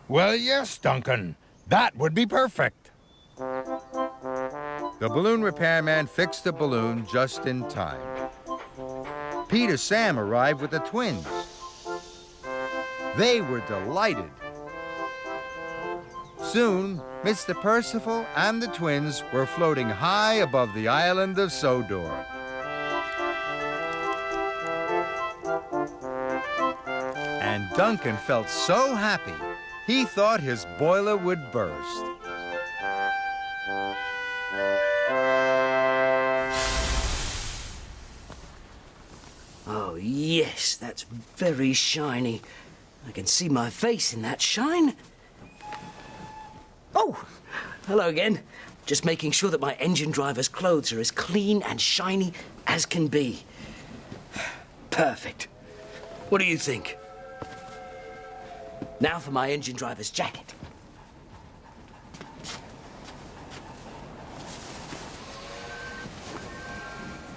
Well, yes, Duncan. That would be perfect. The balloon repairman fixed the balloon just in time. Pete and Sam arrived with the twins. They were delighted. Soon, Mr. Percival and the twins were floating high above the island of Sodor. And Duncan felt so happy, he thought his boiler would burst. Oh, yes, that's very shiny. I can see my face in that shine. Oh, hello again. Just making sure that my engine driver's clothes are as clean and shiny as can be. Perfect. What do you think? Now for my engine driver's jacket.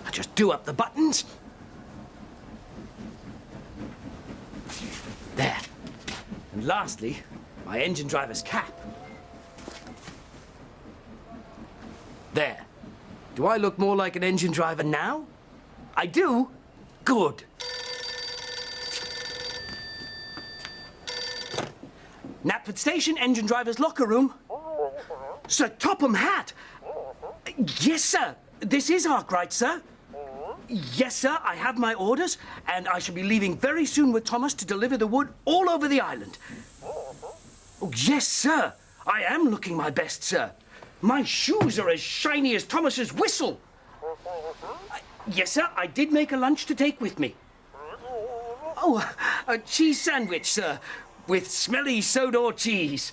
I just do up the buttons. There. And lastly, my engine driver's cap. There. Do I look more like an engine driver now? I do? Good. Knapford Station, engine driver's locker room. Sir Topham Hatt. Yes, sir. This is Arkwright, sir. Yes, sir, I have my orders, and I shall be leaving very soon with Thomas to deliver the wood all over the island. Oh, yes, sir. I am looking my best, sir. My shoes are as shiny as Thomas's whistle. Yes, sir, I did make a lunch to take with me. Oh, a cheese sandwich, sir, with smelly Sodor cheese.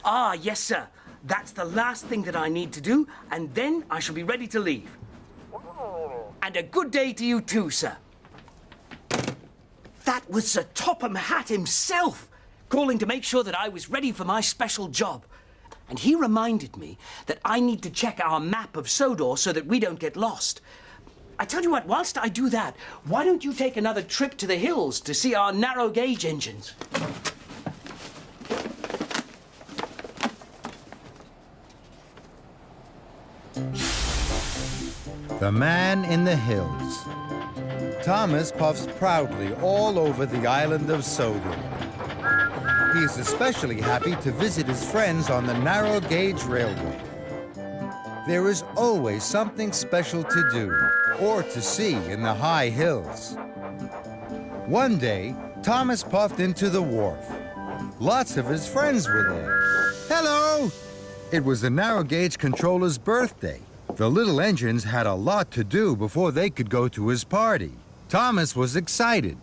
Ah, yes, sir. That's the last thing that I need to do, and then I shall be ready to leave. And a good day to you too, sir. That was Sir Topham Hatt himself, calling to make sure that I was ready for my special job. And he reminded me that I need to check our map of Sodor so that we don't get lost. I tell you what, whilst I do that, why don't you take another trip to the hills to see our narrow gauge engines? The Man in the Hills. Thomas puffs proudly all over the island of Sodor. He is especially happy to visit his friends on the narrow gauge railway. There is always something special to do or to see in the high hills. One day, Thomas puffed into the wharf. Lots of his friends were there. Hello! It was the narrow gauge controller's birthday. The little engines had a lot to do before they could go to his party. Thomas was excited.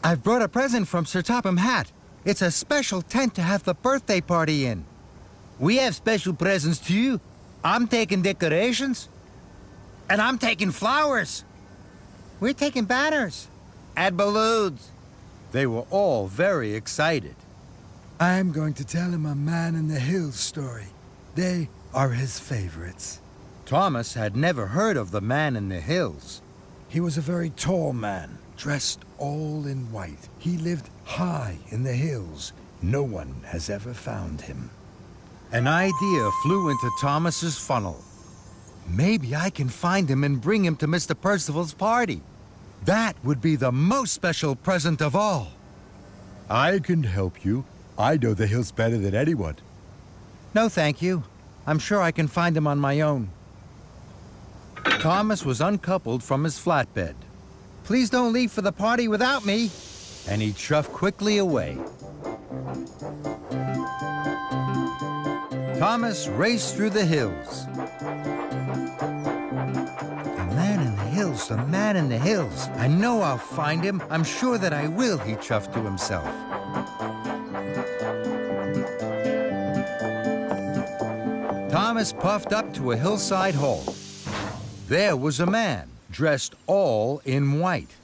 I've brought a present from Sir Topham Hatt. It's a special tent to have the birthday party in. We have special presents too. I'm taking decorations. And I'm taking flowers. We're taking banners. And balloons. They were all very excited. I'm going to tell him a Man in the Hills story. They are his favorites. Thomas had never heard of the Man in the Hills. He was a very tall man, dressed all in white. He lived high in the hills. No one has ever found him. An idea flew into Thomas's funnel. Maybe I can find him and bring him to Mr. Percival's party. That would be the most special present of all. I can help you. I know the hills better than anyone. No, thank you. I'm sure I can find him on my own. Thomas was uncoupled from his flatbed. Please don't leave for the party without me. And he chuffed quickly away. Thomas raced through the hills. The Man in the Hills, the Man in the Hills. I know I'll find him. I'm sure that I will, he chuffed to himself. Thomas puffed up to a hillside hall. There was a man, dressed all in white.